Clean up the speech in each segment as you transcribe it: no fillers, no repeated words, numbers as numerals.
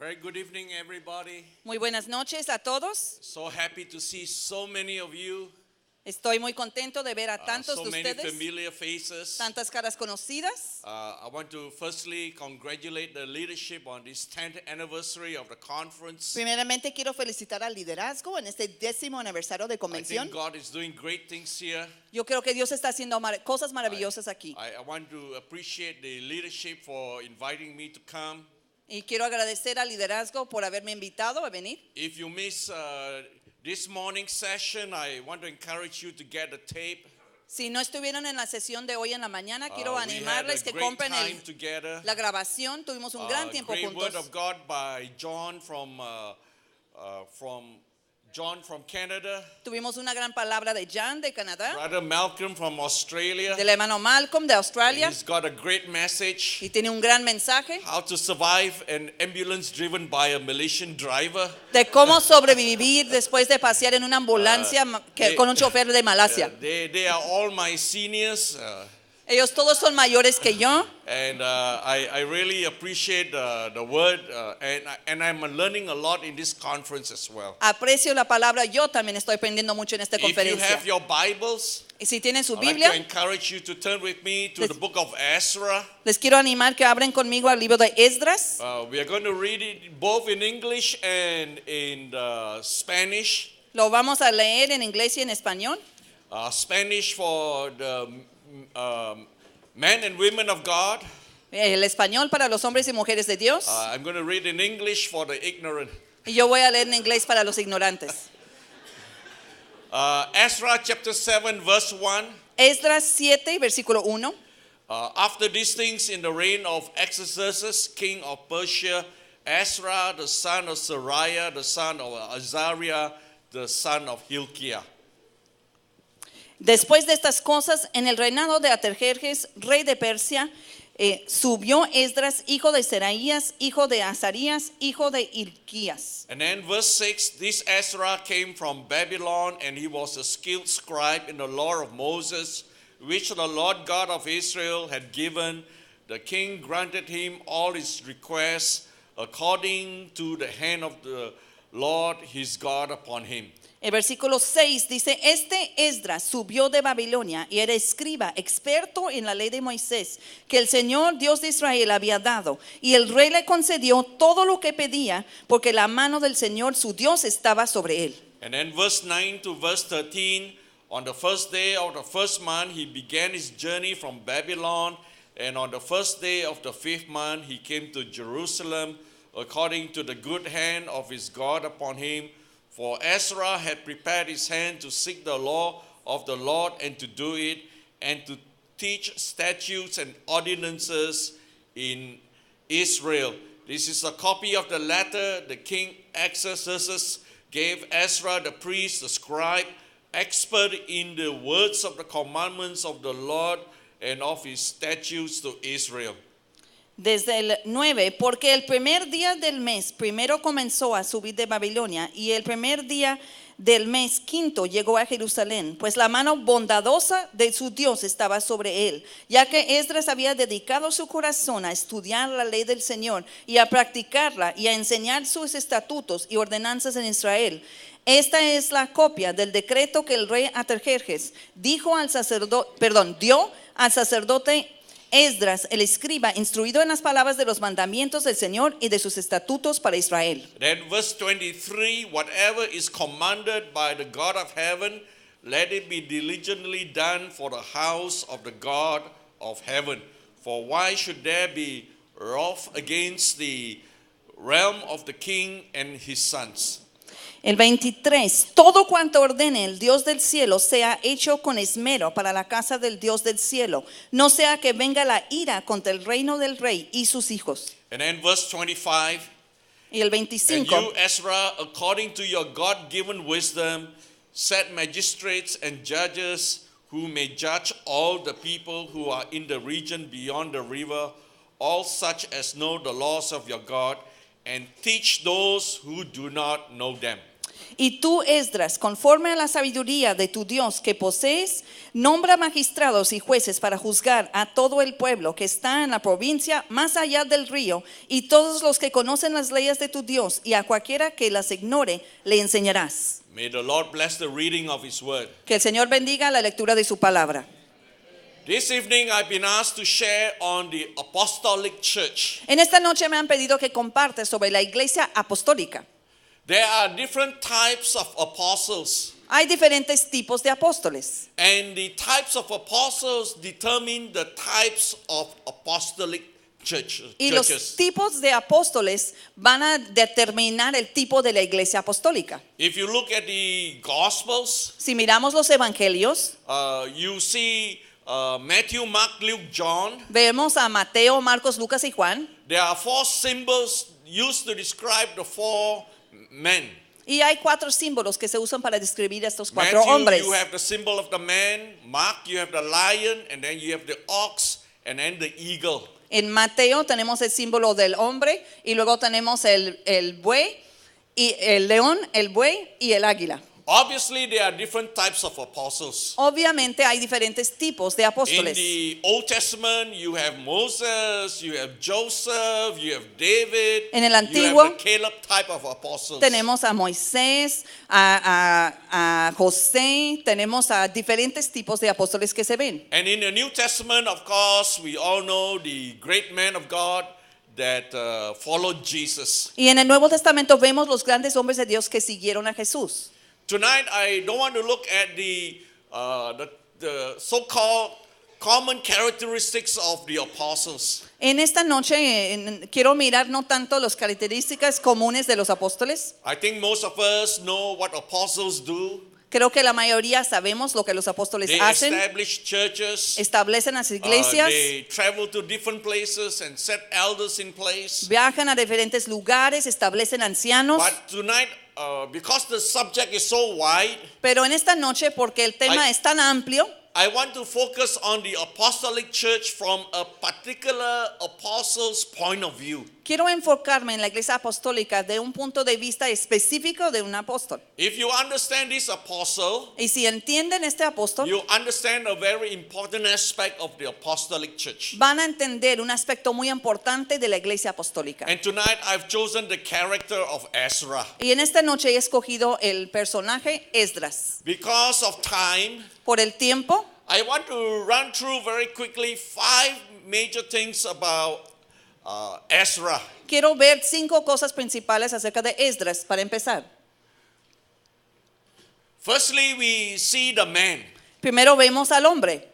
Very good evening, everybody. Muy buenas noches a todos. So happy to see so many of you. Estoy muy contento de ver a tantos So de many ustedes, familiar faces. tantas caras conocidas. I want to firstly congratulate the leadership on this 10th anniversary of the conference. Primeramente quiero felicitar al liderazgo en este 10º aniversario de I convención. think God is doing great things here. Yo creo que Dios está haciendo cosas maravillosas aquí. I want to appreciate the leadership for inviting me to come. Y quiero agradecer al liderazgo por haberme invitado a venir. If you miss this morning session, I want to encourage you to get a tape. Si no estuvieron en la sesión de hoy en la mañana, quiero We had a animarles que great compren time together. la grabación. Tuvimos un gran tiempo Great word juntos. of God by John from Canada, Tuvimos una gran palabra de Jan de Canadá, Brother Malcolm from Australia. del hermano Malcolm de Australia, He's got a great message. y tiene un gran mensaje How to survive an ambulance driven by a Malaysian driver. de cómo sobrevivir después de pasear en una ambulancia con un chofer de Malasia. They are all my seniors. Ellos todos son mayores que yo, And I really appreciate the word, and I'm learning a lot in this conference as well. aprecio la palabra, yo también estoy aprendiendo mucho en esta If you conferencia. have your Bibles, Y si tienen su I'd like to Biblia, encourage you to turn with me to the book of Ezra. les quiero animar que abren conmigo al libro de Esdras. We are going to read it both in English and in Spanish. Lo vamos a leer en inglés y en español. Spanish for the men and women of God. El español para los hombres y mujeres de Dios. I'm going to read in English for the ignorant. Y yo voy a leer en inglés para los ignorantes. Ezra chapter 7 verse 1. Esdras 7, versículo 1. After these things, in the reign of Artaxerxes, king of Persia, Ezra, the son of Sariah, the son of Azariah, the son of Hilkiah. Después de estas cosas, en el reinado de Artajerjes, rey de Persia, subió Esdras, hijo de Seraías, hijo de Azarías, hijo de Hilquías. And then verse 6, this Ezra came from Babylon, and he was a skilled scribe in the law of Moses, which the Lord God of Israel had given. The king granted him all his requests according to the hand of the Lord his God upon him. El versículo 6 dice, este Esdras subió de Babilonia y era escriba, experto en la ley de Moisés, que el Señor Dios de Israel había dado. Y el rey le concedió todo lo que pedía, porque la mano del Señor su Dios estaba sobre él. And then verse 9 to verse 13, on the first day of the first month, he began his journey from Babylon. And on the first day of the 5th month, he came to Jerusalem, according to the good hand of his God upon him. For Ezra had prepared his hand to seek the law of the Lord and to do it, and to teach statutes and ordinances in Israel. This is a copy of the letter the king Artaxerxes gave Ezra the priest, the scribe, expert in the words of the commandments of the Lord and of his statutes to Israel. Desde el 9, porque el primer día del mes primero comenzó a subir de Babilonia, y el primer día del mes quinto llegó a Jerusalén, pues la mano bondadosa de su Dios estaba sobre él, ya que Esdras había dedicado su corazón a estudiar la ley del Señor y a practicarla y a enseñar sus estatutos y ordenanzas en Israel. Esta es la copia del decreto que el rey Artajerjes dio al sacerdote Esdras, el escriba, instruido en las palabras de los mandamientos del Señor y de sus estatutos para Israel. Then verse 23, whatever is commanded by the God of heaven, let it be diligently done for the house of the God of heaven. For why should there be wrath against the realm of the king and his sons? El 23, todo cuanto ordene el Dios del cielo sea hecho con esmero para la casa del Dios del cielo, no sea que venga la ira contra el reino del rey y sus hijos. And then verse 25, Y el and 25, you, Ezra, according to your God-given wisdom, set magistrates and judges who may judge all the people who are in the region beyond the river, all such as know the laws of your God, and teach those who do not know them. Y tú, Esdras, conforme a la sabiduría de tu Dios que posees, nombra magistrados y jueces para juzgar a todo el pueblo que está en la provincia más allá del río, y todos los que conocen las leyes de tu Dios, y a cualquiera que las ignore le enseñarás. May the Lord bless the reading of His word. Que el Señor bendiga la lectura de su palabra. This evening I've been asked to share on the apostolic church. En esta noche me han pedido que comparte sobre la iglesia apostólica. There are different types of apostles, Hay diferentes tipos de apóstoles. and the types of apostles determine the types of apostolic churches. Y los tipos de apóstoles van a determinar el tipo de la iglesia apostólica. If you look at the Gospels, Si miramos los evangelios, you see Matthew, Mark, Luke, John. vemos a Mateo, Marcos, Lucas y Juan. There are four symbols used to describe the four men. Y hay 4 símbolos que se usan para describir a estos 4 Matthew, hombres. you have the symbol of the man. Mark, you have the lion, and then you have the ox, and then the eagle. En Mateo tenemos el símbolo del hombre y luego tenemos el buey, y el león, el buey y el águila. Obviously, there are different types of apostles. Obviamente hay diferentes tipos de In apóstoles. the Old Testament, you have Moses, you have Joseph, you have David, En el you Antiguo, have the Caleb type of apostles. Tenemos a Moisés, a José, tenemos a diferentes tipos de apóstoles que se ven. And in the New Testament, of course, we all know the great man of God that followed Jesus. Y en el Nuevo Testamento vemos los grandes hombres de Dios que siguieron a Jesús. Tonight, I don't want to look at the so-called common characteristics of the apostles. En esta noche quiero mirar no tanto las características comunes de los apóstoles. I think most of us know what apostles do. Creo que la mayoría sabemos lo que los apóstoles They hacen. establish churches. Establecen las iglesias, They travel to different places and set elders in place. viajan a diferentes lugares, establecen ancianos. But tonight, because the subject is so wide, Pero en esta noche, porque el tema es tan amplio, I want to focus on the apostolic church from a particular apostle's point of view. quiero enfocarme en la iglesia apostólica de un punto de vista específico de un apóstol. If you understand this apostle, Y si entienden este apóstol, you understand a very important aspect of the apostolic church. van a entender un aspecto muy importante de la iglesia apostólica. And tonight I've chosen the character of Ezra. Y en esta noche he escogido el personaje Esdras. Because of time, Por el tiempo, I want to run through very quickly 5 major things about Ezra. quiero ver 5 cosas principales acerca de Esdras para empezar. Firstly, we see the man. Primero vemos al hombre.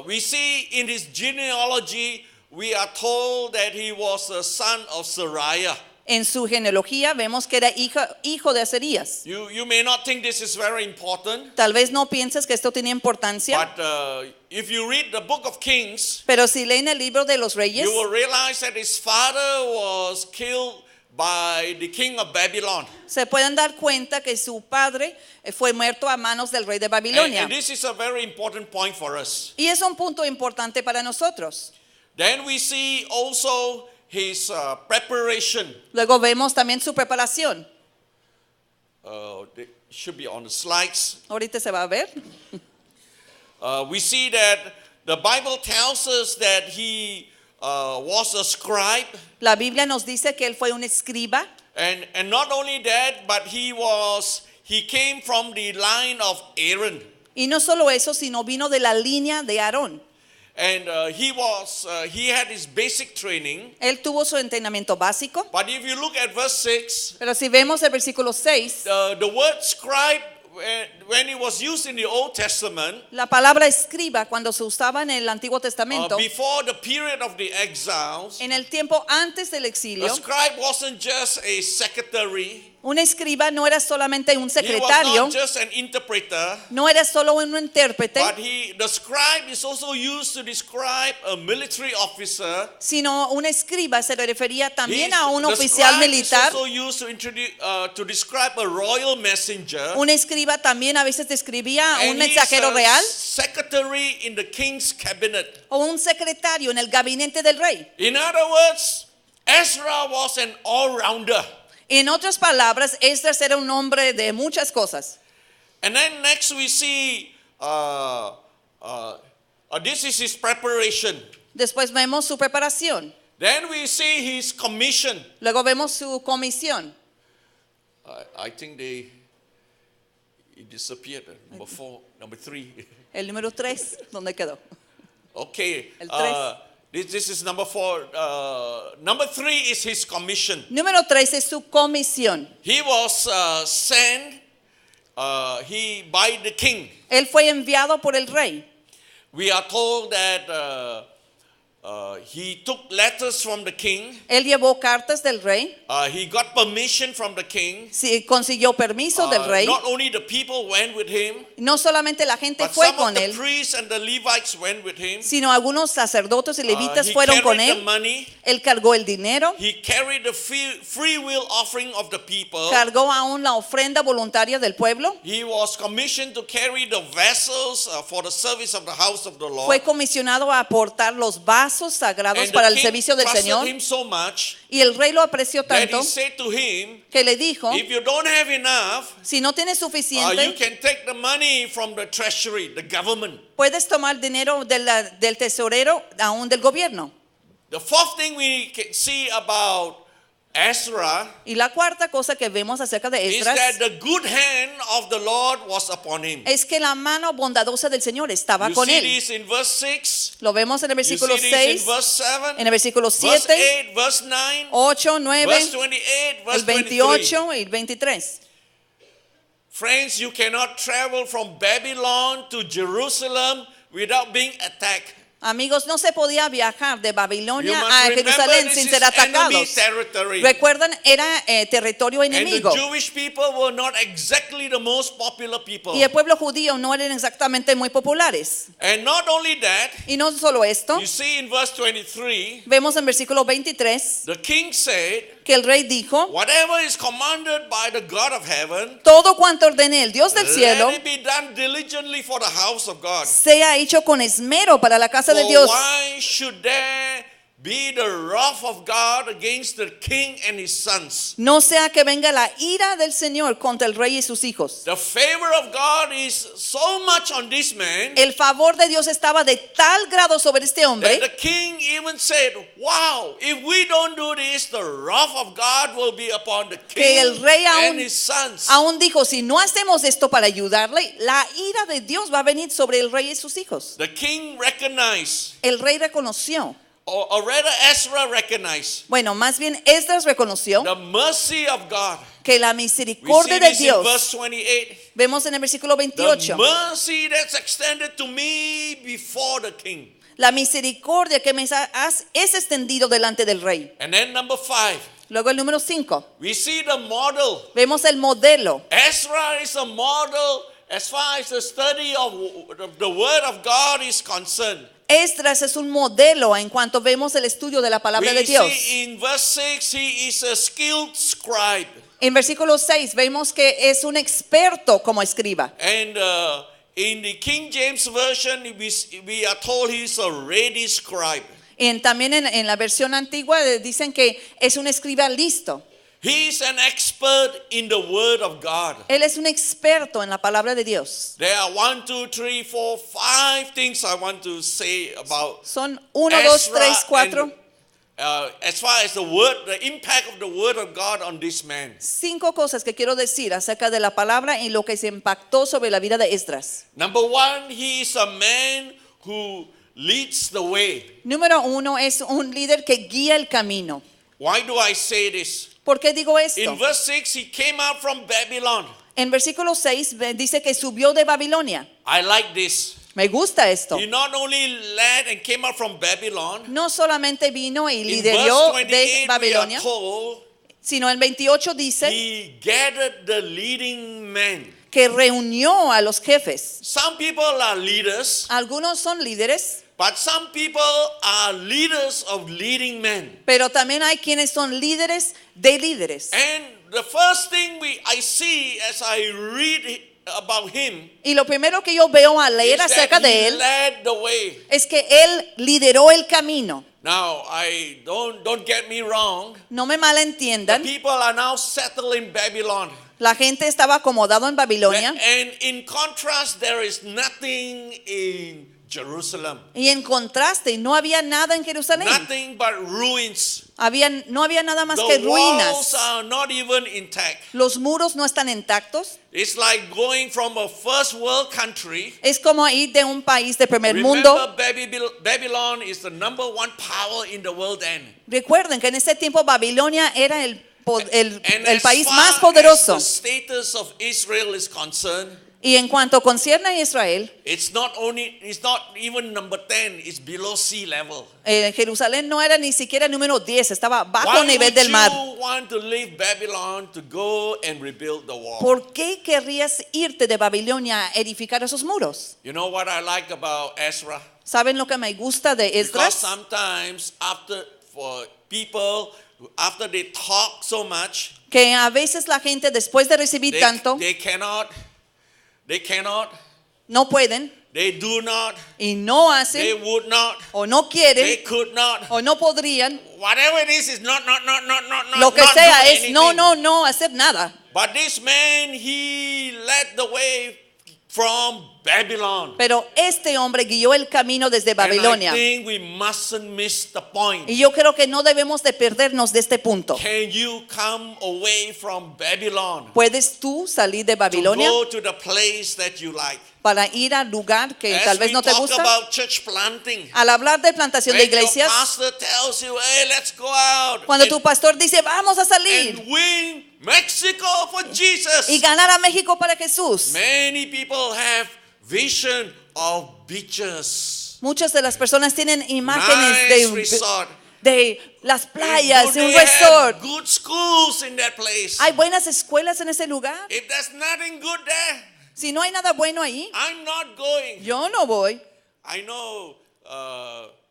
We see in his genealogy, we are told that he was a son of Sariah. En su genealogía vemos que era hijo de Azarías. You may not think this is very important, Tal vez no pienses que esto tiene importancia, but if you read the book of Kings, pero si leen el libro de los Reyes, you will realize that his father was killed by the king of Babylon. se pueden dar cuenta que su padre fue muerto a manos del rey de And Babilonia. this is a very important point for us. Y es un punto importante para nosotros. Then we see also his preparation. Luego vemos también su preparación. It should be on the slides. Ahorita se va a ver. We see that the Bible tells us that he was a scribe. La Biblia nos dice que él fue un escriba. And not only that, but he came from the line of Aaron. Y no solo eso, sino vino de la línea de Aarón. And he had his basic training. Él tuvo su entrenamiento básico. But if you look at verse 6, Pero si vemos el versículo 6, the word scribe, when it was used in the Old Testament, la palabra escriba cuando se usaba en el Antiguo Testamento, before the period of the exiles, en el tiempo antes del a exilio, scribe wasn't just a secretary. un escriba no era solamente un He was secretario, not just an interpreter. no era solo un intérprete, But the scribe is also used to describe a military officer. sino un escriba se le refería también a un The oficial scribe is militar. also used to describe a royal messenger. Un escriba también a veces describía a un And he's mensajero a real secretary in the king's cabinet. o un secretario en el gabinete del rey. In other words, Ezra was an all-rounder. En otras palabras, Esdras era un hombre de muchas cosas. And then next we see, this is his preparation. Después vemos su preparación. Then we see his commission. Luego vemos su comisión. I think it disappeared. Number 3. El número 3, ¿dónde quedó? Okay. El 3. This is number 4. Number 3 is his commission. Número 3 es su comisión. He was sent by the king. Él fue enviado por el rey. We are told that he took letters from the king. Él llevó cartas del rey. He got permission from the king. Sí, consiguió permiso del rey. Not only the people went with him, No solamente la gente but fue some of con the él, priests and the Levites went with him. sino algunos sacerdotes y levitas He fueron con carried the él. money. Él cargó el dinero, He carried the free will offering of the people. cargó aún la ofrenda voluntaria del pueblo. He was commissioned to carry the vessels for the service of the house of the Lord. Fue comisionado a aportar los vasos sagrados And para the el king servicio del trusted Señor. him so much Y el rey lo apreció that tanto he said to him, que le dijo, if you don't have enough, si no tienes you suficiente, can take the money from the treasury, the government. puedes tomar dinero del tesorero, aún del gobierno. The fourth thing we can see about Ezra Y la cuarta cosa que vemos acerca de is that Esdras the good hand of the Lord was upon him. es que la mano bondadosa del Señor estaba You con see él. this in verse 6. Lo vemos en el You versículo see this in 6, verse 7. en el versículo Verse 7, 8, verse 9, 8, 9, verse 28, el verse 23. 28 y el 23. Friends, you cannot travel from Babylon to Jerusalem without being attacked. Amigos, no se podía viajar de You Babilonia must a remember Jerusalén this sin is ser enemy atacados. territory. Recuerdan, era territorio And the enemigo. Jewish people were not exactly the most popular people. Y el pueblo judío no eran exactamente muy populares. And not only that, Y no solo esto, you see in verse 23, vemos en versículo 23 the king said, que el rey dijo, whatever is commanded by the God of heaven, todo cuanto ordene el Dios del cielo let it be done diligently for the house of God. sea hecho con esmero para la casa de For Dios. why should there be the wrath of God against the king and his sons? No sea que venga la ira del Señor contra el rey y sus hijos. The favor of God is so much on this man El favor de Dios estaba de tal grado sobre este that hombre the king even said, wow, if we don't do this, the wrath of God will be upon the que el king rey and his sons. aún dijo, si no hacemos esto para ayudarle, la ira de Dios va a venir sobre el rey y sus hijos. The king recognized, El rey reconoció, or rather Ezra recognized, bueno, más bien Esdras reconoció the mercy of God. que la We misericordia see de this in Dios, verse 28. vemos en el versículo The 28, mercy that's extended to me before the king. la misericordia que me es extendido delante del rey. And then number 5, Luego el número 5, we see the model. vemos el modelo. Ezra is a model as far as the study of the word of God is concerned. Esdras es un modelo en cuanto vemos el estudio de la palabra de We Dios. see in verse 6, he is a skilled scribe. En versículo 6 vemos que es un experto como escriba. And in the King James Version, we are told he's a ready scribe. También en la versión antigua dicen que es un escriba listo. He's an expert in the word of God. Él es un experto en la palabra de Dios. There are 1, 2, 3, 4, 5 things I want to say about Son 1, 2, 3, Ezra 4, and, as far as the impact of the word of God on this man. 5 cosas que quiero decir acerca de la palabra y lo que se impactó sobre la vida de Esdras. Number 1, he is a man who leads the way. Número 1, es un líder que guía el camino. Why do I say this? ¿Por qué digo esto? In verse 6, he came out from Babylon. En versículo 6 dice que subió de Babilonia. I like this. Me gusta esto. He not only led and came out from Babylon. No solamente vino y In lideró verse de 28, we are Babilonia, told sino en 28 dice he gathered the leading men. que reunió a los jefes. Some people are leaders, Algunos son líderes, but some people are leaders of leading men. pero también hay quienes son líderes de líderes. And the first thing I see as I read about him Y lo primero que yo veo al is leer acerca that de he él led the way. es que él lideró el camino. Now, I don't get me wrong. No me The malentiendan. people are now settled in Babylon. La gente estaba acomodado en Babilonia. And in contrast, there is nothing in Jerusalem. Y en contraste, no había nada en Jerusalén. Nothing but ruins. No había nada más The que walls ruinas. are not even intact. Los muros no están intactos. It's like going from a first world country. Es como ir de un país de primer Remember, mundo. Babylon is the number one power in the world then. Recuerden que en ese tiempo Babilonia era el And el as país far más as poderoso. the status of Israel is concerned, Y en cuanto concierne a Israel, it's not even number 10, it's below sea level. Jerusalén no era ni siquiera número 10, estaba bajo Why el nivel would del mar. you want to leave Babylon to go and rebuild the wall? ¿Por qué querrías irte de Babilonia a edificar esos muros? You know what I like about Ezra? ¿Saben lo que me gusta de Because Esdras? sometimes for people, after they talk so much, Que a veces la gente después de recibir tanto they cannot, no pueden they do not, y no they hacen would not, o no they quieren could not. o no podrían. Whatever it is not, Lo que not sea do es no, anything. no hacer nada. But this man, he led the way from Babylon. Pero este hombre guió el camino desde And I Babilonia. think we mustn't miss the point. Y yo creo que no debemos de perdernos de este punto. Can you come away from Babylon ¿Puedes tú salir de to Babilonia go to the place that you like? para ir al lugar que As tal vez we no te talk gusta? about church planting, Al hablar de plantación de when your iglesias, pastor tells you, hey, let's go out cuando and, tu pastor dice vamos a salir and win Mexico for Jesus. y ganar a México para Jesús. Many people have vision of beaches, Muchas de las personas tienen nice imágenes resort. de las playas, de un They have resort. good schools in that place. Hay buenas escuelas en ese lugar. If there's nothing good there, Si no hay nada bueno ahí, I'm not going. yo no voy. I know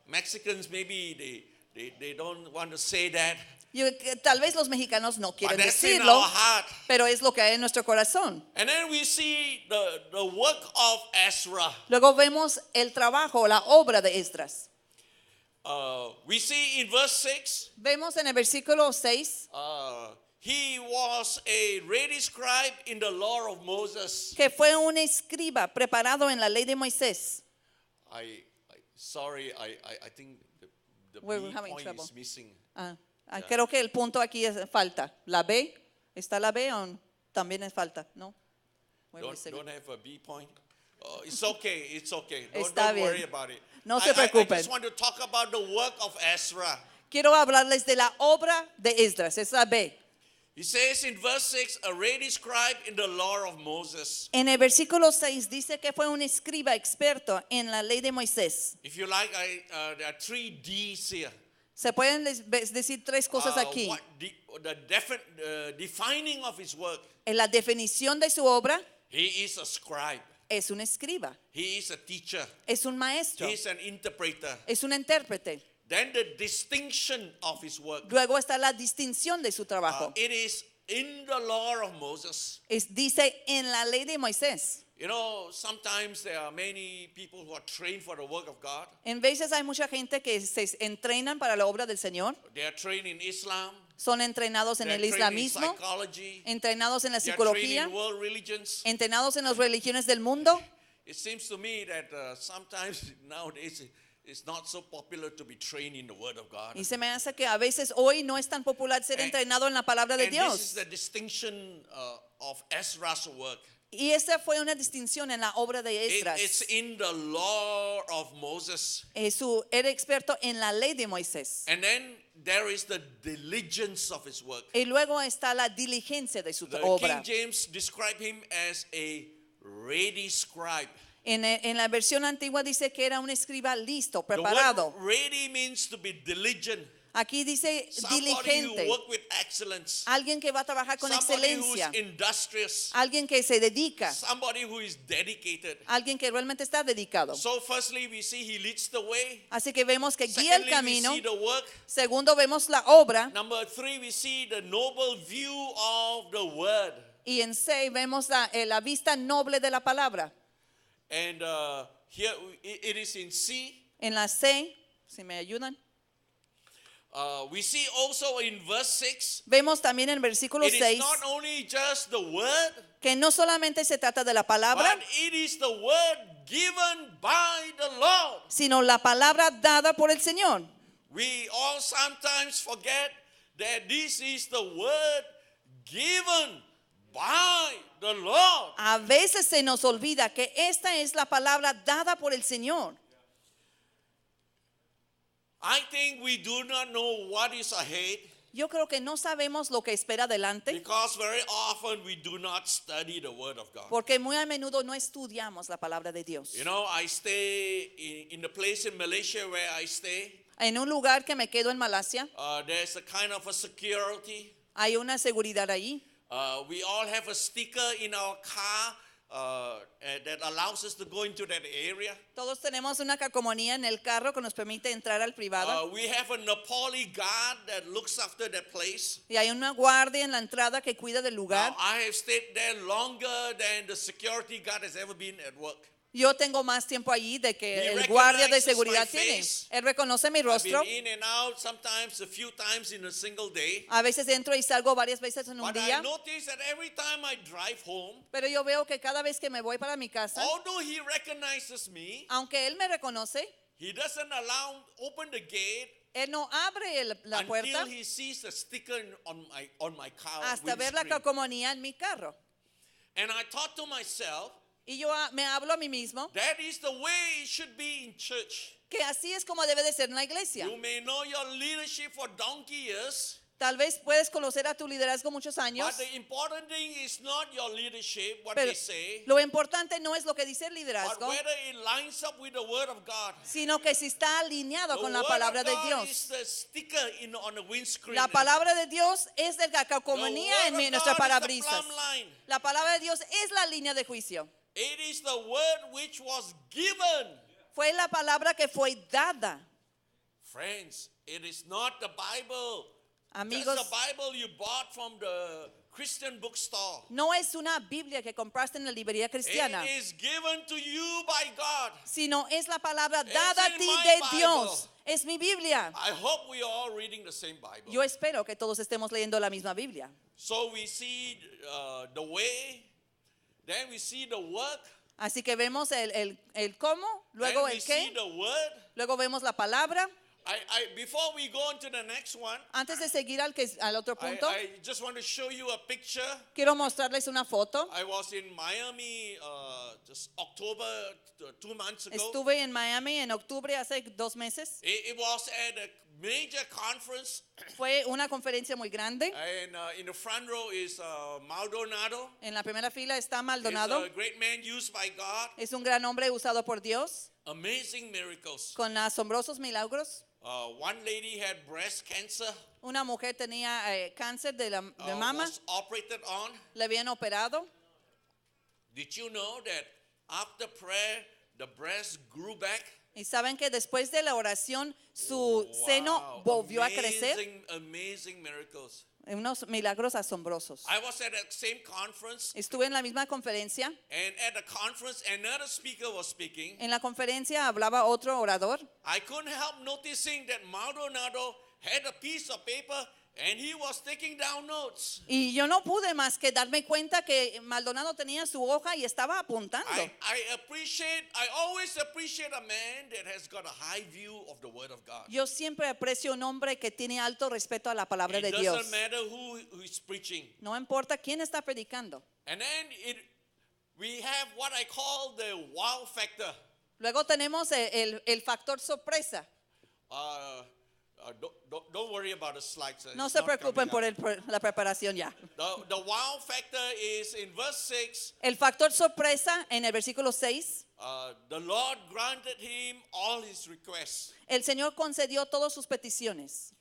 Mexicans maybe they don't want to say that, Tal vez los mexicanos no but quieren that's in decirlo, our heart. pero es lo que hay en nuestro corazón. And then we see the work of Ezra. Luego vemos el trabajo, la obra de Esdras. We see in verse 6, Vemos en el versículo 6 he was a ready scribe in the law of Moses. que fue un escriba preparado en la ley de Moisés. Sorry, I think the We're B having point trouble. is missing. Creo que el punto aquí es falta. La B, ¿está la B o también es falta? ¿No? Don't have a B point. It's okay. Está Don't worry bien. about it. No se I preocupen. just want to talk about the work of Ezra. Quiero hablarles de la obra de Esdras, es la B. He says in verse 6, a ready scribe in the law of Moses. En el versículo 6 dice que fue un escriba experto en la ley de Moisés. If you like, there are 3 D's here. Se pueden decir tres cosas aquí. Defining of his work. En la definición de su obra, He is a scribe. es un escriba, He is a teacher. es un maestro, He is an interpreter. es un intérprete. Then the distinction of his work. Luego está la distinción de su trabajo. It is in the law of Moses. Dice en la ley de Moisés. You know, sometimes there are many people who are trained for the work of God. En veces hay mucha gente que se entrenan para la obra del Señor. They are trained in Islam. Son entrenados en They el are trained in islamismo, psychology. entrenados en la They are trained psicología, in world religions. entrenados en las religiones del mundo. It seems to me that sometimes nowadays it's not so popular to be trained in the Word of God. Y se me hace que a veces hoy no es tan popular ser entrenado en la palabra de And this is Dios. the distinction of Ezra's work. Y esa fue una distinción en la obra de It's Esdras. in the law of Moses. Era experto en la ley de Moisés. And then there is the diligence of his work. Y luego está la diligencia de su The obra. King James described him as a ready scribe. En la versión antigua dice que era un escriba listo, The preparado. word ready means to be diligent. Aquí dice Somebody diligente. who work with excellence. Alguien que va a trabajar con Somebody who is excelencia. industrious. Alguien que se dedica. Somebody who is dedicated. Alguien que realmente está dedicado. So firstly we see he leads the way. Así que vemos que guía el Secondly we camino. see the work. Segundo, vemos la obra. Number 3 we see the noble view of the word. Y en 6 vemos la vista noble de la palabra. And here it is in C. En la C, si me ayudan. We see also in verse 6, Vemos también en el versículo it is 6 not only just the word, que no solamente se trata de la palabra, but it is the word given by the Lord. sino la palabra dada por el Señor. We all sometimes forget that this is the word given by the Lord. A veces se nos olvida que esta es la palabra dada por el Señor. I think we do not know what is ahead Yo creo que no sabemos lo que espera adelante, because very often we do not study the word of God. porque muy a menudo no estudiamos la palabra de Dios. You know, I stay in the place in Malaysia where I stay. En un lugar que me quedo en Malasia, There's a kind of a security. hay una seguridad ahí. We all have a sticker in our car that allows us to go into that area. Todos tenemos una calcomanía en el carro que nos permite entrar al privado. We have a Nepali guard that looks after that place. Y hay una guardia en la entrada que cuida del lugar. Now, I have stayed there longer than the security guard has ever been at work. Yo tengo más tiempo allí de que He el guardia de recognizes seguridad my tiene. face. Él reconoce mi I've rostro. been in and out sometimes a few times in a single day. A veces entro y salgo varias veces en un But I día. notice that every time I drive home, Pero yo veo que cada vez que me voy para mi casa, although he recognizes me, aunque él me reconoce, he doesn't open the gate él no abre la puerta until he sees the sticker on my car hasta ver la windscreen. calcomanía en mi carro. And I thought to myself, Y yo me hablo a mí mismo that is the way it should be in church. que así es como debe de ser en la iglesia. You may know your leadership for donkey years, Tal vez puedes conocer a tu liderazgo muchos años, but the important thing is not your leadership, what pero they say, lo importante no es lo que dice el but liderazgo, whether it lines up with the word of God. sino que si está alineado The con la word palabra of de God Dios. is the sticker on the windscreen. La palabra de Dios es de la The calcomanía word en of nuestra God is the parabrisas. plumb line. La palabra de Dios es la línea de juicio. It is the word which was given. Fue la palabra que fue dada. Friends, it is not the Bible. Amigos, Just the Bible you bought from the Christian bookstore. no es una Biblia que compraste en la librería cristiana, It is given to you by God. sino es la palabra It's dada a in ti my de Bible. Dios. Es mi Biblia. I hope we are all reading the same Bible. Yo espero que todos estemos leyendo la misma Biblia. So we see the way, then we see the work, Así que vemos el cómo, then luego we el see qué, the word. luego vemos la palabra. Before we go on to the next one, Antes de seguir al otro punto, I just want to show you a picture. quiero mostrarles una foto. I was in Miami just October 2 months ago. Estuve en Miami en octubre hace 2 meses. It was at a major conference, Fue una conferencia muy grande. and in the front row is Maldonado. En la primera fila está He's Maldonado. a great man used by God. Es un gran hombre usado por Dios Amazing miracles. con asombrosos milagros. One lady had breast cancer, Una mujer tenía cáncer de mama, was operated on. le habían operado. Did you know that after prayer, the breast grew back? Y saben que después de la oración su seno volvió a crecer. Amazing miracles. Unos milagros asombrosos. I was at the same conference, Estuve en la misma conferencia. and at the conference, another speaker was speaking. En la conferencia hablaba otro orador. I couldn't help noticing that Maldonado had a piece of paper and he was taking down notes. Y yo no pude más que darme cuenta que Maldonado tenía su hoja y estaba apuntando. I always appreciate a man that has got a high view of the Word of God. Yo siempre aprecio un hombre que tiene alto respeto a la palabra It de doesn't Dios. matter who is preaching. No importa quién está predicando. And then we have what I call the wow factor. Luego tenemos el factor sorpresa. Don't worry about the slides. No It's se not preocupen coming por up. la preparación ya. The wow factor is in verse 6. El factor sorpresa en el versículo 6. The Lord granted him all his requests. El Señor concedió todas sus peticiones.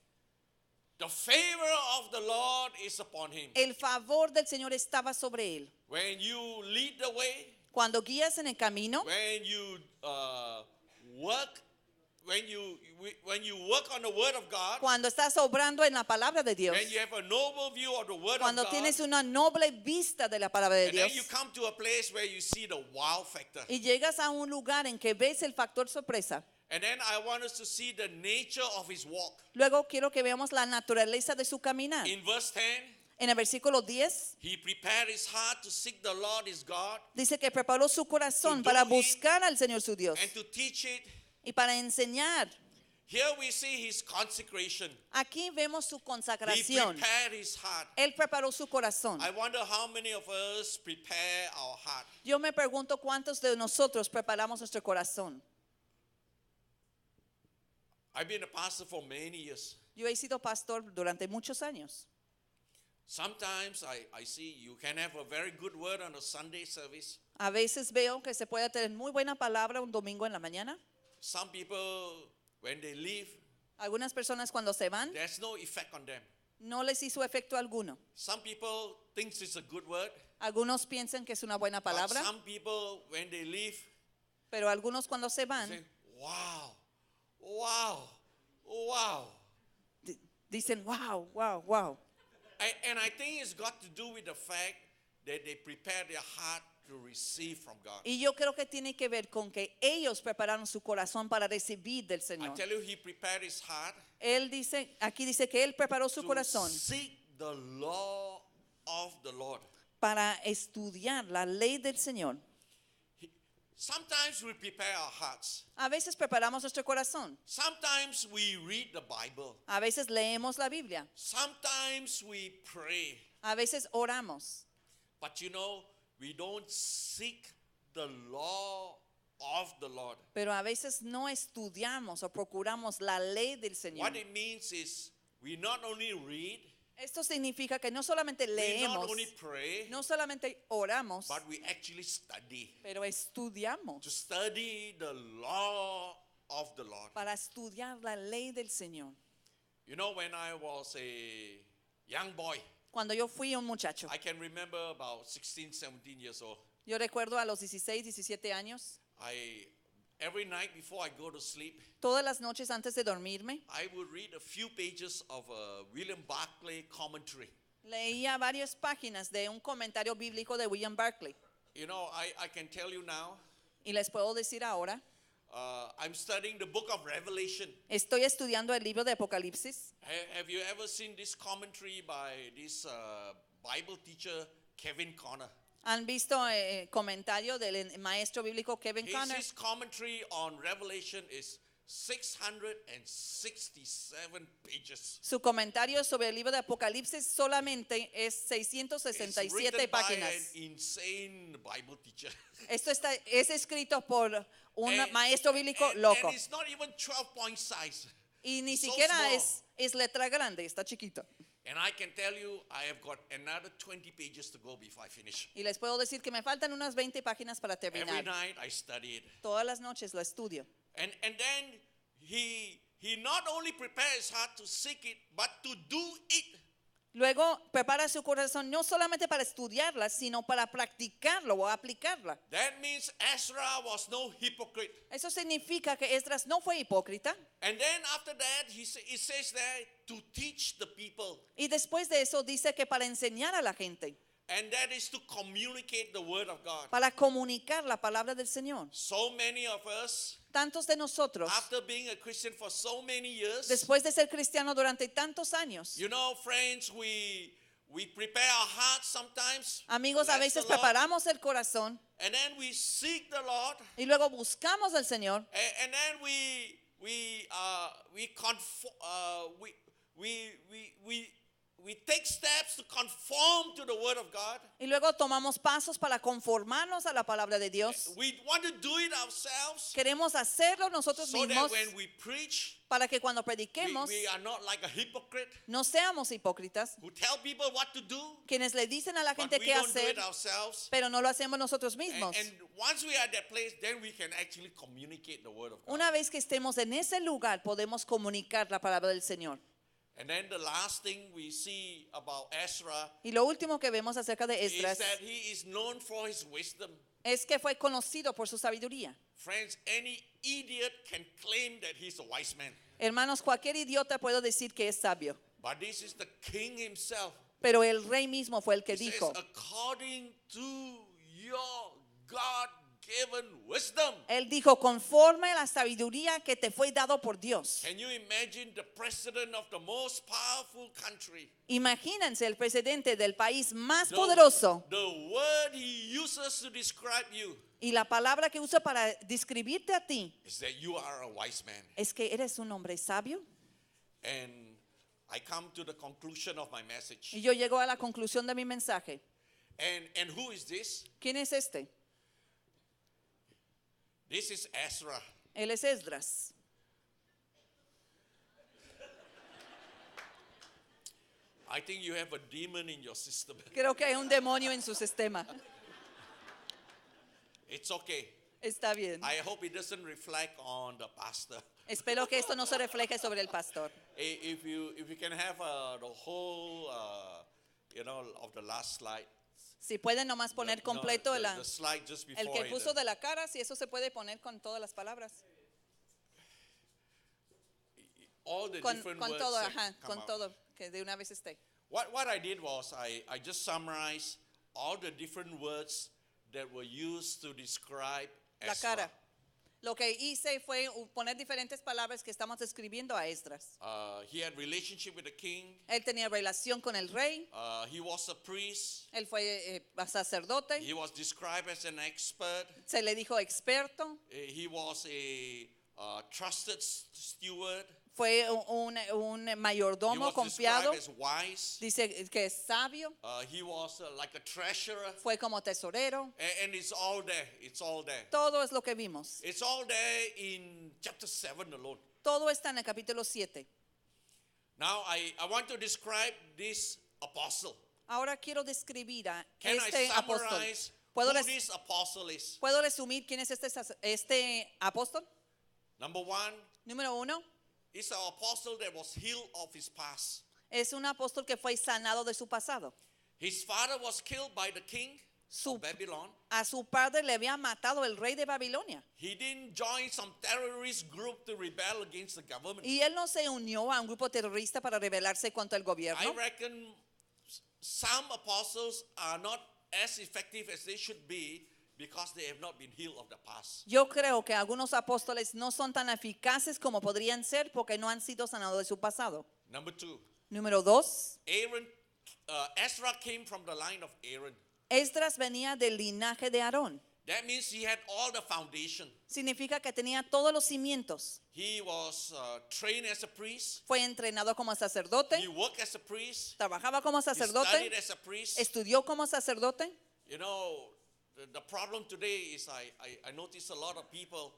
The favor of the Lord is upon him. El favor del Señor estaba sobre él. When you lead the way, Cuando guías en el camino, when you work, when you work on the Word of God, cuando estás obrando en la palabra de Dios, when you have a noble view of the Word cuando of God, tienes una noble vista de la palabra de and then you Dios come to a place where you see the wow factor. y llegas a un lugar en que ves el factor sorpresa, And then I want us to see the nature of his walk. Luego quiero que veamos la naturaleza de su caminar. In verse 10, En el versículo 10 he prepared his heart to seek the Lord his God dice que preparó su corazón para buscar al Señor su Dios and to teach it. y para enseñar. Here we see his consecration. Aquí vemos su He consagración. prepared his heart. Él preparó su corazón. I wonder how many of us prepare our heart. Yo me pregunto cuántos de nosotros preparamos nuestro corazón. I've been a pastor for many years. Yo he sido pastor durante muchos años. Sometimes I see you can have a very good word on a Sunday service. A veces veo que se puede tener muy buena palabra un domingo en la mañana. Some people, when they leave, Algunas personas cuando se van there's no effect on them. no les hizo efecto alguno. Some people think it's a good word. Algunos piensan que es una buena But palabra, some people, when they leave, pero algunos cuando se say, van wow, wow, wow. dicen, wow, wow, wow. And I think it's got to do with the fact that they prepare their heart to receive from God. Y yo creo que tiene que ver con que ellos prepararon su corazón para recibir del I Señor. tell you, he prepared his heart Él dice, aquí dice que él preparó su to corazón seek the law of the Lord. para estudiar la ley del Señor. Sometimes we prepare our hearts. A veces preparamos nuestro corazón. Sometimes we read the Bible. A veces leemos la Biblia. Sometimes we pray. A veces oramos. But you know, we don't seek the law of the Lord. Pero a veces no estudiamos o procuramos la ley del Señor. What it means is we not only read, Esto significa que no solamente we not leemos, only pray, no solamente oramos, but we actually study. pero estudiamos To study the law of the Lord. para estudiar la ley del Señor. You know, when I was a young boy, Cuando yo fui un muchacho, I can remember about 16, 17 years old. yo recuerdo a los 16, 17 años, Every night before I go to sleep, todas las noches antes de dormirme, I would read a few pages of William Barclay commentary. leía varias páginas de un comentario bíblico de William Barclay. You know, I can tell you now, Y les puedo decir ahora, I'm studying the book of Revelation. estoy estudiando el libro de Apocalipsis. Have you ever seen this commentary by this Bible teacher, Kevin Conner? ¿Han visto comentario del maestro bíblico Kevin Conner? His commentary on Revelation is 667 pages. Su comentario sobre el libro de Apocalipsis solamente es It's 667 written by an páginas. insane Bible teacher. Esto es escrito por un And- maestro bíblico and loco. it's not even 12-point size. Y ni so siquiera small. es letra grande, está chiquito. And I can tell you, I have got another 20 pages to go before I finish. Y les puedo decir que me faltan unas 20 páginas para Every terminar. night I study it. Todas las noches lo estudio. And then he not only prepares his heart to seek it, but to do it. Luego prepara su corazón no solamente para estudiarla, sino para practicarlo o aplicarla. That means Ezra was no hypocrite. Eso significa que Esdras no fue hipócrita. And then after that, it says there to teach the people. Y después de eso dice que para enseñar a la gente, And that is to communicate the word of God. para comunicar la palabra del Señor. So many of us, Tantos de nosotros, after being a Christian for so many years, después de ser cristiano durante tantos años, you know, friends, we prepare our hearts sometimes. amigos, a Bless veces the Lord. preparamos el corazón And then we seek the Lord. y luego buscamos al Señor And then we take steps to conform to the word of God. y luego tomamos pasos para conformarnos a la palabra de Dios. We want to do it ourselves Queremos hacerlo nosotros so that mismos when we preach, para que cuando prediquemos we are not like a hypocrite no seamos hipócritas, who tell people what to do, quienes le dicen a la but gente we qué don't do hacer, it ourselves. pero no lo hacemos nosotros mismos. And once we are at that place, then we can actually communicate the word of God. Una vez que estemos en ese lugar, podemos comunicar la palabra del Señor. And then the last thing we see about Ezra Y lo último que vemos acerca de is Esdras that he is known for his wisdom. es que fue conocido por su sabiduría. Friends, any idiot can claim that he's a wise man. Hermanos, cualquier idiota puede decir que es sabio, But this is the king himself. pero el rey mismo fue el que He says, dijo, according to your God given wisdom. Él dijo, conforme a la sabiduría que te fue dado por Dios. Can you imagine the president of the most powerful country? Imagínense el presidente del país más The- poderoso The word he uses to describe you y la palabra que usa para describirte a ti is that you are a wise man. es que eres un hombre sabio. And I come to the conclusion of my message. Y yo llego a la conclusión de mi mensaje. And who is this? ¿Quién es este? This is Ezra. Él es Esdras. I think you have a demon in your system. Creo que hay un demonio en su sistema. It's okay. Está bien. I hope it doesn't reflect on the pastor. Espero que esto no se refleje sobre el pastor. If you can have the whole, of the last slide. Si pueden nomás poner completo the slide just before el que it, puso de la cara, si eso se puede poner con todas las palabras. all the Con different con words todo, that ajá, come con out. todo, que de una vez esté. What I did was I just summarized all the different words that were used to describe La Ezra. cara. Lo que hice fue poner diferentes palabras que estamos describiendo a Esdras. He had relationship with the king. Él tenía relación con el rey. He was a priest. Él fue sacerdote. He was described as an expert. Se le dijo experto. He was a trusted steward. Fue un He mayordomo was confiado. described as wise. Dice que es sabio. He was like a treasurer. Fue como tesorero. And it's all there. It's all there. Todo es lo que vimos. It's all there in chapter 7 alone. Todo está en el capítulo 7. Now I want to describe this apostle. Ahora quiero describir a Can este I apóstol. summarize ¿Puedo, who this apostle is? ¿Puedo resumir quién es este apóstol? Number one, Número 1, he's an apostle that was healed of his past. es un apóstol que fue sanado de su pasado. His father was killed by the king Su- of Babylon. A su padre le había matado el rey de Babilonia. He didn't join some terrorist group to rebel against the government. Y él no se unió a un grupo terrorista para rebelarse contra el I gobierno. reckon some apostles are not as effective as they should be because they have not been healed of the past. Yo creo que algunos apóstoles no son tan eficaces como podrían ser porque no han sido sanados de su pasado. Number two, Número 2, Ezra came from the line of Aaron. Esdras venía del linaje de Aarón. That means he had all the foundation. Significa que tenía todos los cimientos. He was trained as a priest. Fue entrenado como sacerdote, He worked as a priest. trabajaba como He studied sacerdote, as a priest. estudió como sacerdote. You know, the problem today is I notice a lot of people,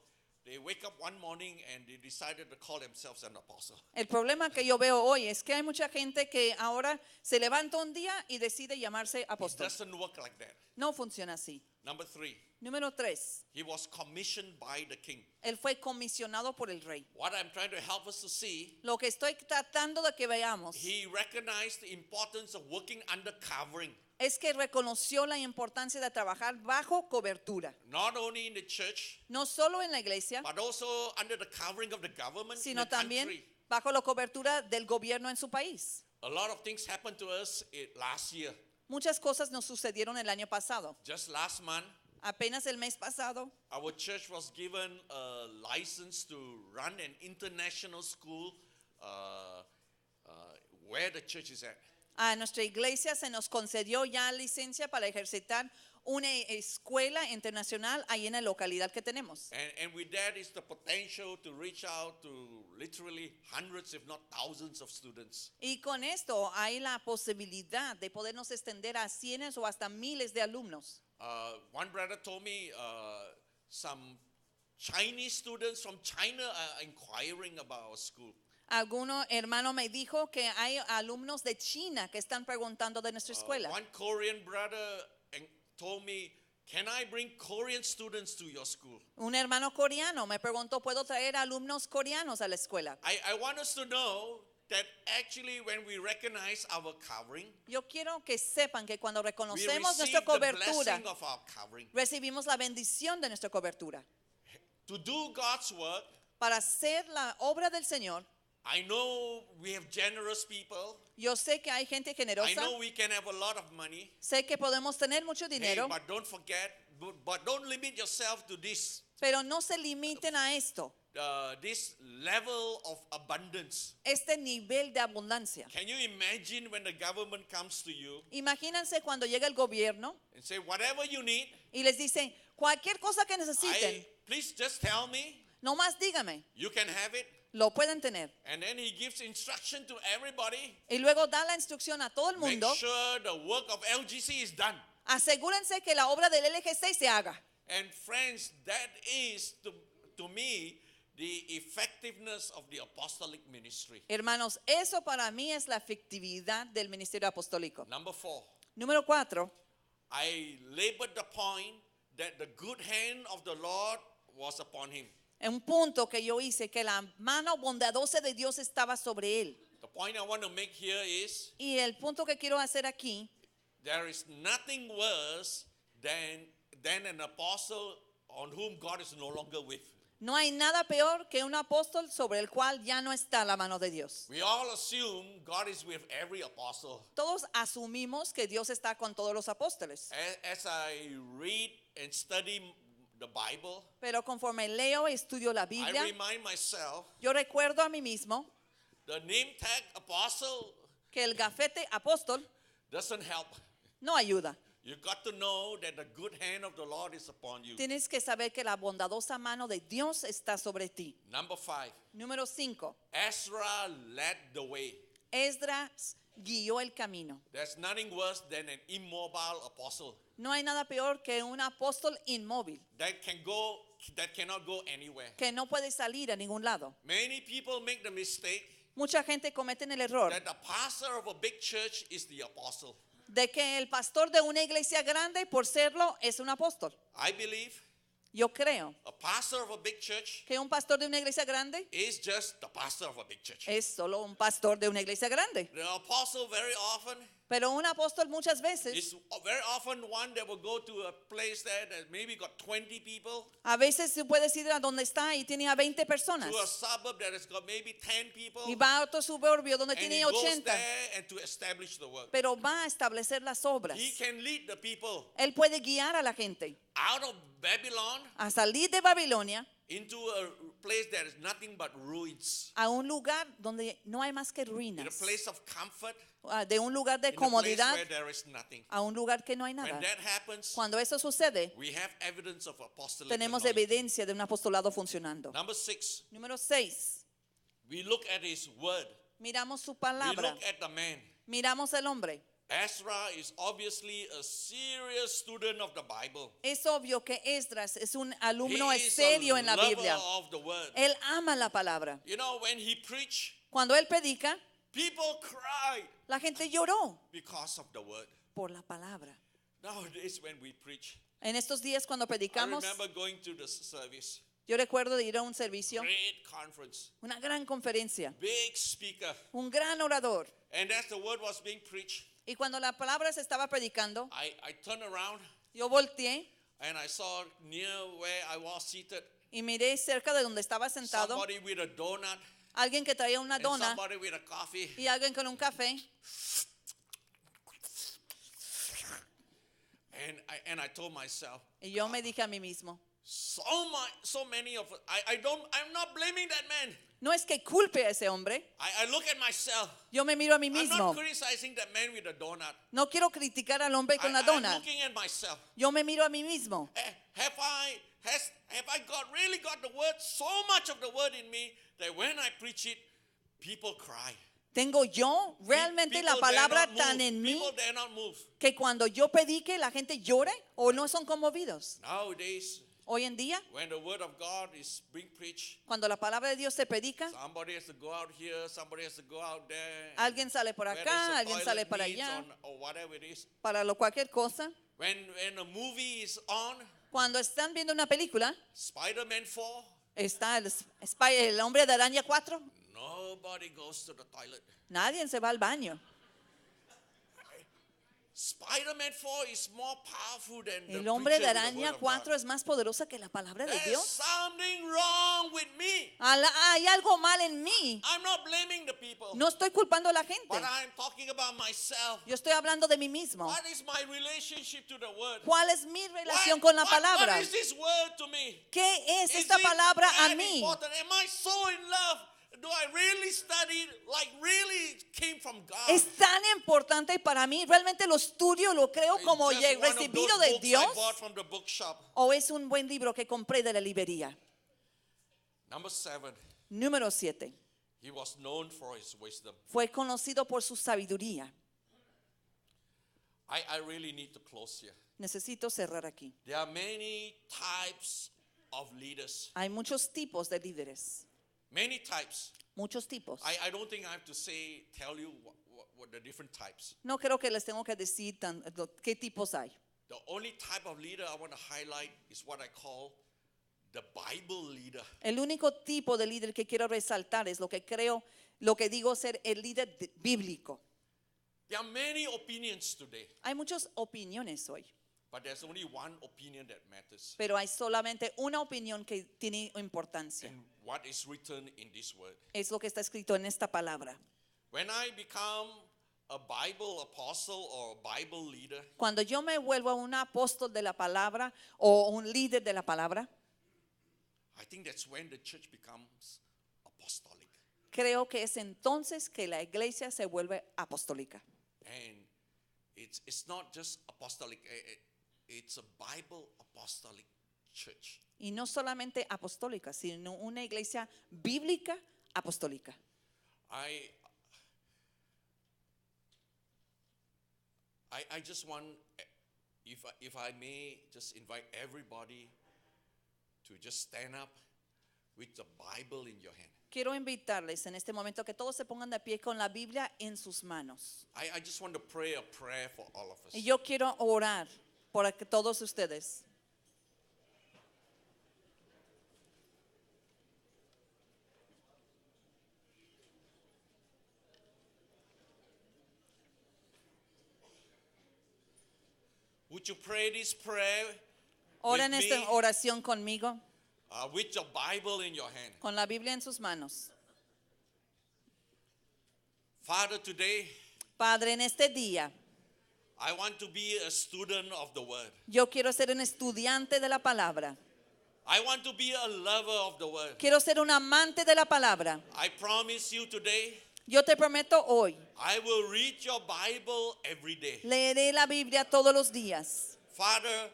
they wake up one morning and they decided to call themselves an apostle. El problema que yo veo hoy es que hay mucha gente que ahora se levanta un día y decide llamarse It apóstol. doesn't work like that. No funciona así. Number three, Número 3, he was commissioned by the king. él fue comisionado por el rey. What I'm trying to help us to see, Lo que estoy tratando de que veamos he recognized the importance of working under covering, es que reconoció la importancia de trabajar bajo cobertura. not only in the church, No solo en la iglesia, but also under the covering of the government in sino the también country. bajo la cobertura del gobierno en su país. A lot of things happened to us last year. Muchas cosas nos sucedieron el año pasado. Just last month, Apenas el mes pasado, our church was given a license to run an international school where the church is at. a nuestra iglesia se nos concedió ya licencia para ejercitar una escuela internacional ahí en la localidad que tenemos. And with that is the potential to reach out to literally hundreds, if not thousands of students. Y con esto hay la posibilidad de podernos extender a cientos o hasta miles de alumnos. One brother told me some Chinese students from China are inquiring about our school. Alguno hermano me dijo que hay alumnos de China que están preguntando de nuestra escuela. One Korean brother told me, can I bring Korean students to your school? Un hermano coreano me preguntó, ¿puedo traer alumnos coreanos a la escuela? I want us to know that actually when we recognize our covering, Yo quiero que sepan que cuando we reconocemos receive nuestra the cobertura, blessing of our covering. recibimos la bendición de nuestra cobertura. To do God's work, Para hacer la obra del Señor, I know we have generous people. Yo sé que hay gente I generosa. know we can have a lot of money. Sé que podemos tener mucho Hey, dinero, but don't forget, but don't limit yourself to pero no se limiten a esto, this level of abundance. este nivel de abundancia. Can you imagine when the government comes to you Imagínense cuando llega el gobierno and say, whatever you need, y les dice, cualquier cosa que necesiten, please just tell me, nomás dígame, you can have it. lo pueden tener. And then he gives instruction to everybody. Y luego da la instrucción a todo el Make mundo, sure the work of LGC is done. asegúrense que la obra del LG6 se haga. And friends, that is to me the effectiveness of the apostolic ministry. Hermanos, eso para mí es la efectividad del ministerio apostólico. Number 4, Número 4, I labored the point that the good hand of the Lord was upon him. un punto que yo hice, que la mano bondadosa de Dios estaba sobre él. The point I want to make here is Y el punto que quiero hacer aquí, there is nothing worse than an apostle on whom God is no longer with. no hay nada peor que un apóstol sobre el cual ya no está la mano de Dios. We all assume God is with every apostle. Todos asumimos que Dios está con todos los apóstoles. As I read and study the Bible, Pero conforme leo y estudio la I Biblia, remind myself yo recuerdo a mí mismo the name tag apostle que el gafete apóstol doesn't help. no ayuda. You got to know that the good hand of the Lord is upon you. Tienes que saber que la bondadosa mano de Dios está sobre ti. Number 5, Número 5. Ezra led the way. Esdras guió el camino. There's nothing worse than an immobile apostle No hay nada peor que un apóstol inmóvil that cannot go anywhere. que no puede salir a ningún lado. Many people make the mistake Mucha gente comete el error that the pastor of a big church is the apostle. de que el pastor de una iglesia grande, por serlo, es un apóstol. I believe Yo creo a pastor of a big church que un pastor de una iglesia grande is just the pastor of a big church. es solo un pastor de una iglesia grande. The apostle very often Pero un apóstol muchas veces, is very often one that will go to a place that maybe got 20 people, a veces tú puedes ir a donde está y tiene a 20 personas. to a suburb that has got maybe 10 people, Y va a otro suburbio donde and he tiene goes 80. there and to establish the work. Pero va a establecer las obras. He can lead the people Él puede guiar a la gente out of Babylon a salir de Babilonia into a place that is nothing but ruins, a un lugar donde no hay más que in a ruinas, place of comfort, de un lugar de in a place comodidad where there is nothing. a un lugar que no hay When nada. that happens, Cuando eso sucede, we have evidence of apostolic tenemos anointing. evidencia de un apostolado funcionando. Number 6, Número 6. we look at his word. Miramos su We palabra, look at the man. miramos el hombre. Ezra is obviously a serious student of the Bible. Es obvio que Esdras es un alumno He is serio a en la lover Biblia. of the word. Él ama la palabra. You know, when he preached, Cuando él predica, people cried la gente lloró because of the word. por la palabra. Nowadays, when we preach, En estos días cuando I predicamos, remember going to the service, yo recuerdo de ir a un servicio, great conference, una gran conferencia, big speaker, un gran orador. and as the word was being preached, Y cuando la palabra se estaba predicando, I turned around yo volteé and I saw near where I was seated y miré cerca de donde estaba sentado somebody with a donut alguien que traía una and dona somebody with a coffee. y alguien con un café. And I told myself, Y yo me dije a mí mismo, so many of us, I'm not blaming that man. no es que culpe a ese hombre, I look at myself. yo me miro a mí I'm mismo. not criticizing that man with a donut. No quiero criticar al hombre con la I'm dona. looking at myself. Yo me miro a mí mismo. Have I really got the word, so much of the word in me that when I preach it, people cry. Tengo yo realmente la People dare palabra not tan move. en mí People dare not move. que cuando yo predique la gente llore o no son conmovidos. Nowadays, Hoy en día, when the word of God is being preached, cuando la palabra de Dios se predica, somebody has to go out here, somebody has to go out there. alguien sale por Where acá, there's a alguien sale toilet para needs allá, or whatever it is. para cualquier cosa. When a movie is on, Cuando están viendo una película, Spider-Man 4, está el hombre de araña 4, nobody goes to the toilet. nadie se va al baño. Spider-Man 4 is more powerful than the El hombre de preacher with the araña word of 4 God. es más poderosa que la palabra de There's Dios. something wrong with me. Hay algo mal en mí. I'm not blaming the people, No estoy culpando a la gente. but I'm talking about myself. Yo estoy hablando de mí mismo. What is my relationship to the word? ¿Cuál es mi relación What- con la what palabra? is this word to me? ¿Qué es Is esta it palabra a that mí? important? Am I so in love? Do I really study like really came from God? Es tan importante para mí. ¿Realmente lo estudio, lo creo It's como just one of recibido those de books Dios? I bought from the bookshop. ¿O es un buen libro que compré de la librería? Number 7. Número 7. He was known for his wisdom. Fue conocido por su sabiduría. I really need to close here. Necesito cerrar aquí. There are many types of leaders. Hay muchos tipos de líderes. Many types. Muchos tipos. I don't think I have to tell you what the different types. No creo que les tengo que decir qué tipos hay. The only type of leader I want to highlight is what I call the Bible leader. El único tipo de líder que quiero resaltar es lo que digo ser el líder bíblico. There are many opinions today, Hay muchas opiniones hoy, but there's only one opinion that matters. pero hay solamente una opinión que tiene importancia. And what is written in this word. Es lo que está escrito en esta palabra. When I become a Bible apostle or a Bible leader, Cuando yo me vuelvo un apóstol de la palabra o un líder de la palabra, I think that's when the church becomes apostolic. creo que es entonces que la iglesia se vuelve apostólica. And it's not just apostolic, it's a Bible apostolic church. Y no solamente apostólica, sino una iglesia bíblica apostólica. I just want, if I may, just invite everybody to just stand up with the Bible in your hand. Quiero invitarles en este momento que todos se pongan de pie con la Biblia en sus manos. I just want to pray a prayer for all of us. Y yo quiero orar por que todos ustedes. Would you pray this prayer Oren with esta me? oración conmigo, With your Bible in your hand? con la Biblia en sus manos. Father, today Padre, en este día, I want to be a student of the word. yo quiero ser un estudiante de la palabra. I want to be a lover of the word. Quiero ser un amante de la palabra. I promise you today, Yo te prometo hoy, I will read your Bible every day. leeré la Biblia todos los días. Father,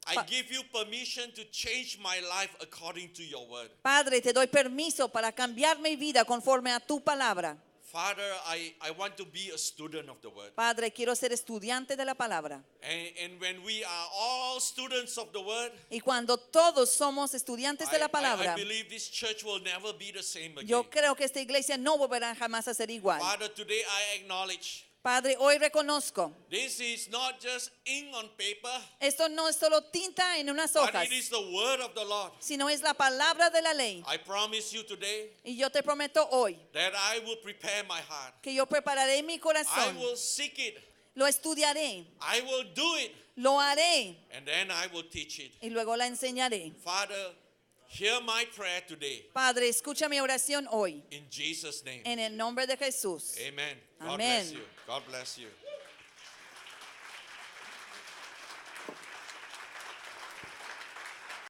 I Pa- give you permission to change my life according to your word. Padre, te doy permiso para cambiar mi vida conforme a tu palabra. Father, I want to be a student of the word. Padre, quiero ser estudiante de la palabra. And when we are all students of the word, Y cuando todos somos estudiantes de la I palabra, believe this church will never be the same again. yo creo que esta iglesia no volverá jamás a ser igual. Father, today I acknowledge Padre, hoy reconozco, this is not just ink on paper, esto no es solo tinta en unas but hojas, it is the word of the Lord. sino es la palabra de la ley. I promise you today Y yo te prometo hoy that I will prepare my heart. que yo prepararé mi I corazón, will seek it. lo estudiaré, I will do it. lo haré And then I will teach it. y luego la enseñaré. Father, hear my prayer today. Padre, escucha mi oración hoy In Jesus' name. en el nombre de Jesús. Amen. God Amen. bless you. God bless you.